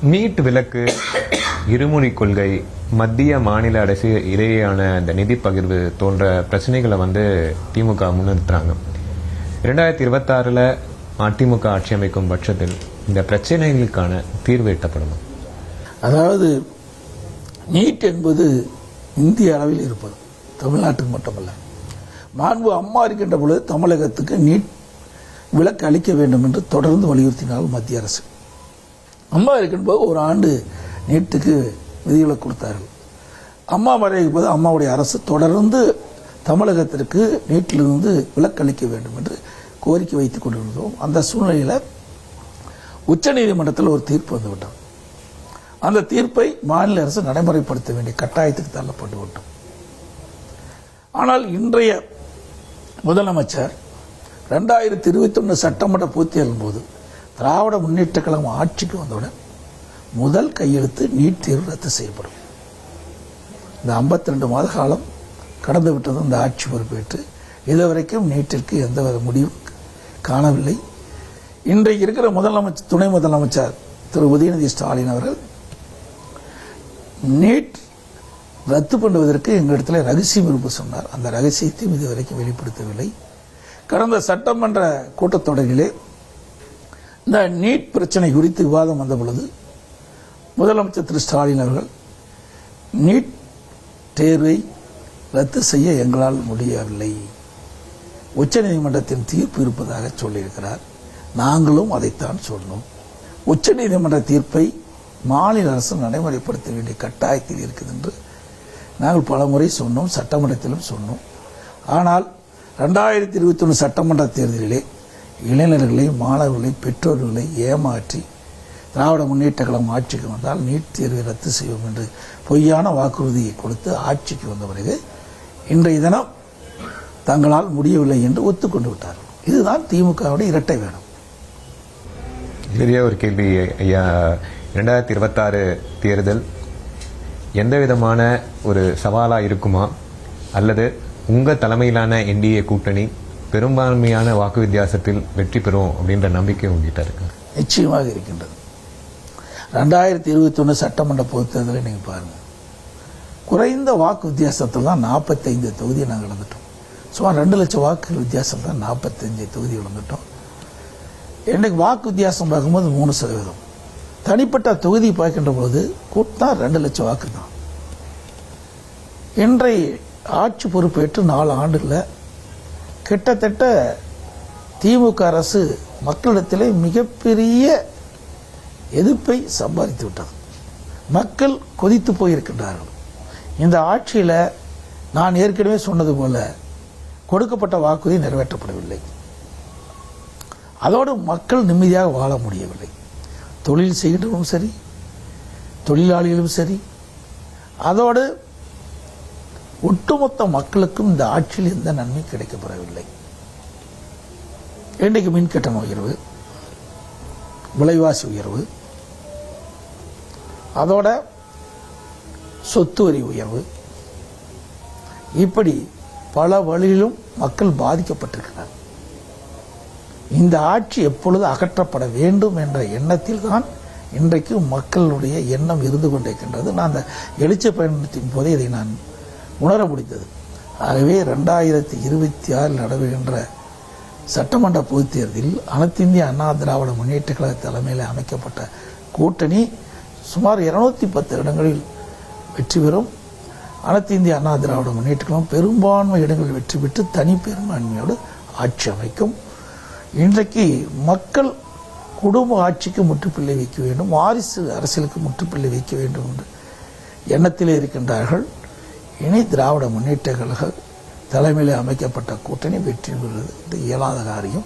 NEET விலக்கு, இருமொழி கொள்கை, மத்திய மாநில அரசு இடையேயான இந்த நிதி பகிர்வு போன்ற பிரச்சனைகளை திமுக முன்னிறுத்துறாங்க. 2026 அதிமுக ஆட்சி அமைக்கும் பட்சத்தில் இந்த பிரச்சனைகளுக்கான தீர்வு எட்டப்படுமா? அதாவது நீட் என்பது இந்திய அளவில் இருப்பது, தமிழ்நாட்டுக்கு மட்டுமல்ல. மாண்பு அம்மா இருக்கின்ற பொழுது தமிழகத்துக்கு நீட் விலக்கு அளிக்க வேண்டும் என்று தொடர்ந்து வலியுறுத்தினார் மத்திய அரசு. அம்மா இருக்கின்றபோது ஒரு ஆண்டு நீட்டுக்கு விதிகளை கொடுத்தார்கள். அம்மா மறைக்கும் போது அம்மாவுடைய அரசு தொடர்ந்து தமிழகத்திற்கு நீட்டிலிருந்து விலக்கு அளிக்க வேண்டும் என்று கோரிக்கை வைத்துக் கொண்டிருந்தோம். அந்த சூழ்நிலையில் உச்சநீதிமன்றத்தில் ஒரு தீர்ப்பு வந்துவிட்டோம். அந்த தீர்ப்பை மாநில அரசு நடைமுறைப்படுத்த வேண்டிய கட்டாயத்துக்கு தள்ளப்பட்டு விட்டோம். ஆனால் இன்றைய முதலமைச்சர் 2021 சட்டமன்ற பூர்த்தியாகும் போது திராவிட முன்னேற்ற கழகம் ஆட்சிக்கு வந்தவுடன் முதல் கையெழுத்து நீட் தேர்வு ரத்து செய்யப்படும். இந்த 52 மாத காலம் கடந்து விட்டது. இந்த ஆட்சி பொறுப்பேற்று இதுவரைக்கும் நீட்டிற்கு எந்தவித முடிவும் காணவில்லை. இன்றைக்கு இருக்கிற முதலமைச்சர், துணை முதலமைச்சர் திரு உதயநிதி ஸ்டாலின் அவர்கள் நீட் ரத்து பண்ணுவதற்கு எங்களிடத்தில் ரகசியம் இருப்பு சொன்னார். அந்த ரகசியத்தையும் இதுவரைக்கும் வெளிப்படுத்தவில்லை. கடந்த சட்டமன்ற கூட்டத்தொடரிலே இந்த நீட் பிரச்சனை குறித்து விவாதம் வந்த பொழுது முதலமைச்சர் திரு ஸ்டாலின் அவர்கள் நீட் தேர்வை ரத்து செய்ய எங்களால் முடியவில்லை, உச்சநீதிமன்றத்தின் தீர்ப்பு இருப்பதாக சொல்லியிருக்கிறார். நாங்களும் அதைத்தான் சொன்னோம். உச்சநீதிமன்ற தீர்ப்பை மாநில அரசு நடைமுறைப்படுத்த வேண்டிய கட்டாயத்தில் இருக்குது என்று நாங்கள் பல முறை சொன்னோம், சட்டமன்றத்திலும் சொன்னோம். ஆனால் 2021 சட்டமன்ற தேர்தலிலே இளைஞர்களை, மாணவர்களை, பெற்றோர்களை ஏமாற்றி திராவிட முன்னேற்ற கழகம் ஆட்சிக்கு வந்தால் நீட் தேர்வை ரத்து செய்வோம் என்று பொய்யான வாக்குறுதியை கொடுத்து ஆட்சிக்கு வந்த பிறகு இன்றைய தினம் தங்களால் முடியவில்லை என்று ஒத்துக்கொண்டு விட்டார்கள். இதுதான் திமுகவுடைய இரட்டை வேடம். பெரிய ஒரு கேள்வி ஐயா, 2026 தேர்தல் எந்த விதமான ஒரு சவாலா இருக்குமா, அல்லது உங்க தலைமையிலான என்டிஏ கூட்டணி பெரும்பான்மையான வாக்கு வித்தியாசத்தில் வெற்றி பெறும் அப்படின்ற நம்பிக்கை உங்ககிட்ட இருக்கு? நிச்சயமாக இருக்கின்றது. 2021 சட்டமன்ற பொதுத் தேர்தலை நீங்க பாருங்க, குறைந்த வாக்கு வித்தியாசத்தில் தான் 45 தொகுதியை நாங்கள் இழந்துட்டோம். சுமார் 2 லட்சம் வாக்குகள் வித்தியாசம் தான் 45 தொகுதி இழந்துட்டோம். இன்னைக்கு வாக்கு வித்தியாசம் பார்க்கும்போது 3%. தனிப்பட்ட தொகுதி பார்க்கின்ற போது கூட்டம் 2 லட்சம் வாக்கு தான். இன்றைய ஆட்சி பொறுப்பேற்று 4 ஆண்டுகளில் கிட்டத்தட்ட திமுக அரசு மக்களிடத்திலே மிகப்பெரிய எதிர்ப்பை சம்பாதித்து விட்டது. மக்கள் கொதித்து போயிருக்கின்றார்கள். இந்த ஆட்சியில் நான் ஏற்கனவே சொன்னது போல கொடுக்கப்பட்ட வாக்குறுதி நிறைவேற்றப்படவில்லை. அதோடு மக்கள் நிம்மதியாக வாழ முடியவில்லை. தொழில் செய்கின்றவரும் சரி, தொழிலாளிகளும் சரி, அதோடு ஒட்டுமொத்த மக்களுக்கும் இந்த ஆட்சியில் எந்த நன்மை கிடைக்கப்படவில்லை. இன்றைக்கு மின் கட்டண உயர்வு, விலைவாசி உயர்வு, அதோட சொத்து வரி உயர்வு, இப்படி பல வழியிலும் மக்கள் பாதிக்கப்பட்டிருக்கிறார். இந்த ஆட்சி எப்பொழுது அகற்றப்பட வேண்டும் என்ற எண்ணத்தில் தான் இன்றைக்கு மக்களுடைய எண்ணம் இருந்து கொண்டிருக்கின்றது. நான் அந்த எழுச்சி பயணத்தின் போதே இதை நான் உணர முடிந்தது. ஆகவே 2026 நடைபெறுகின்ற சட்டமன்ற பொதுத் தேர்தலில் அனைத்து இந்திய அண்ணா திராவிட முன்னேற்ற கழக தலைமையில் அமைக்கப்பட்ட கூட்டணி சுமார் 210 இடங்களில் வெற்றி பெறும். அனைத்து இந்திய அண்ணா திராவிட முன்னேற்ற கழகம் பெரும்பான்மை இடங்களில் வெற்றி பெற்று தனி பெரும்பான்மையோடு ஆட்சி அமைக்கும். இன்றைக்கு மக்கள் குடும்ப ஆட்சிக்கு முற்றுப்புள்ளி வைக்க வேண்டும், வாரிசு அரசியலுக்கு முற்றுப்புள்ளி வைக்க வேண்டும் என்று எண்ணத்திலே இருக்கின்றார்கள். இனி திராவிட முன்னேற்ற கழக தலைமையில் அமைக்கப்பட்ட கூட்டணி வெற்றி பெறுவது இயலாத காரியம்.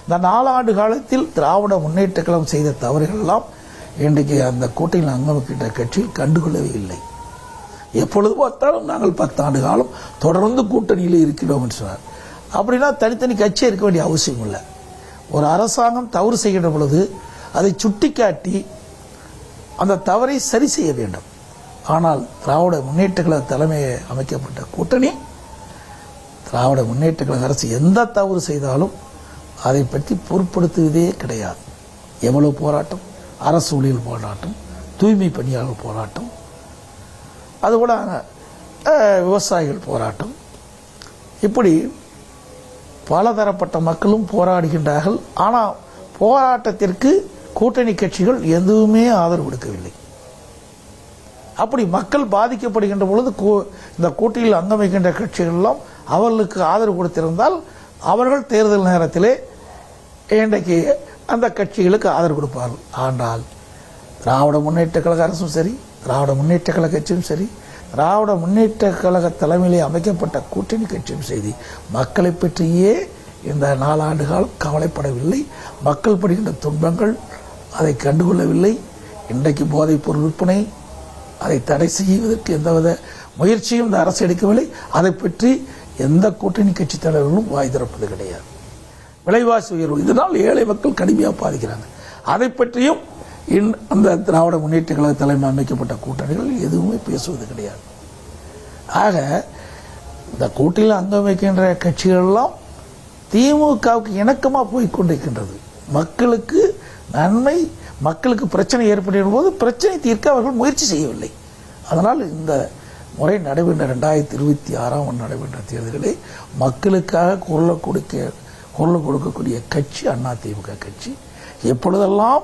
இந்த 4 ஆண்டு காலத்தில் திராவிட முன்னேற்ற கழகம் செய்த தவறுகள் எல்லாம் இன்றைக்கு அந்த கூட்டணியில் அங்கமிக்கின்ற கட்சியில் கண்டுகொள்ளவே இல்லை. எப்பொழுது பார்த்தாலும் நாங்கள் 10 ஆண்டு காலம் தொடர்ந்து கூட்டணியில் இருக்கிறோம் என்று சொன்னார். அப்படின்னா தனித்தனி கட்சி இருக்க வேண்டிய அவசியம் இல்லை. ஒரு அரசாங்கம் தவறு செய்கின்ற பொழுது அதை சுட்டிக்காட்டி அந்த தவறை சரி செய்ய வேண்டும். ஆனால் திராவிட முன்னேற்ற கழக தலைமையை அமைக்கப்பட்ட கூட்டணி, திராவிட முன்னேற்ற கழக அரசு எந்த தவறு செய்தாலும் அதை பற்றி பொருட்படுத்துவதே கிடையாது. எவ்வளவு போராட்டம், அரசு ஊழியர் போராட்டம், தூய்மை பணியாளர் போராட்டம், அதுபோல விவசாயிகள் போராட்டம், இப்படி பலதரப்பட்ட மக்களும் போராடுகின்றார்கள். ஆனால் போராட்டத்திற்கு கூட்டணி கட்சிகள் எதுவுமே ஆதரவு கொடுக்கவில்லை. அப்படி மக்கள் பாதிக்கப்படுகின்ற பொழுது இந்த கூட்டணியில் அங்கம் வைக்கின்ற கட்சிகள் எல்லாம் அவர்களுக்கு ஆதரவு கொடுத்திருந்தால் அவர்கள் தேர்தல் நேரத்திலே இன்றைக்கு அந்த கட்சிகளுக்கு ஆதரவு கொடுப்பார்கள். ஆனால் திராவிட முன்னேற்ற கழக அரசும் சரி, திராவிட முன்னேற்ற கழக கட்சியும் சரி, திராவிட முன்னேற்ற கழக தலைமையிலே அமைக்கப்பட்ட கூட்டணி கட்சியும் செய்தி மக்களை பற்றியே இந்த 4 ஆண்டு காலம் கவலைப்படவில்லை. மக்கள் படுகின்ற துன்பங்கள் அதை கண்டுகொள்ளவில்லை. இன்றைக்கு போதைப் பொருள் விற்பனை அதை தடை செய்வதற்கு எந்தவித முயற்சியும் இந்த அரசு எடுக்கவில்லை. அதை பற்றி எந்த கூட்டணி கட்சி தலைவர்களும் வாய் திறப்பது கிடையாது. விலைவாசி உயர்வு, இதனால் ஏழை மக்கள் கடுமையாக பாதிக்கிறாங்க. அதை பற்றியும் அந்த திராவிட முன்னேற்ற கழக தலைமை அமைக்கப்பட்ட கூட்டணிகள் எதுவுமே பேசுவது கிடையாது. ஆக இந்த கூட்டணியில் அங்கம் வைக்கின்ற கட்சிகள் எல்லாம் திமுகவுக்கு இணக்கமாக போய்கொண்டிருக்கின்றது. மக்களுக்கு நன்மை, மக்களுக்கு பிரச்சனை ஏற்படுகிற போது பிரச்சனை தீர்க்க அவர்கள் முயற்சி செய்யவில்லை. அதனால் இந்த முறை நடைபெற்ற 2026 நடைபெற்ற தேர்தலிலே மக்களுக்காக குரல் கொடுக்கக்கூடிய கட்சி அதிமுக கட்சி. எப்பொழுதெல்லாம்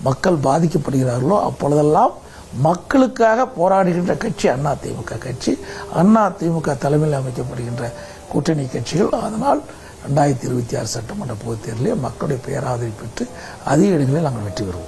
மக்கள் பாதிக்கப்படுகிறார்களோ அப்பொழுதெல்லாம் மக்களுக்காக போராடுகின்ற கட்சி அதிமுக கட்சி. அதிமுக தலைமையில் அமைக்கப்படுகின்ற கூட்டணி கட்சிகள். அதனால் 2026 சட்டமன்ற பொதுத் தேர்தலில் மக்களுடைய பேராதரவை பெற்று அதிக இடங்களில் நாங்கள் வெற்றி பெறுவோம்.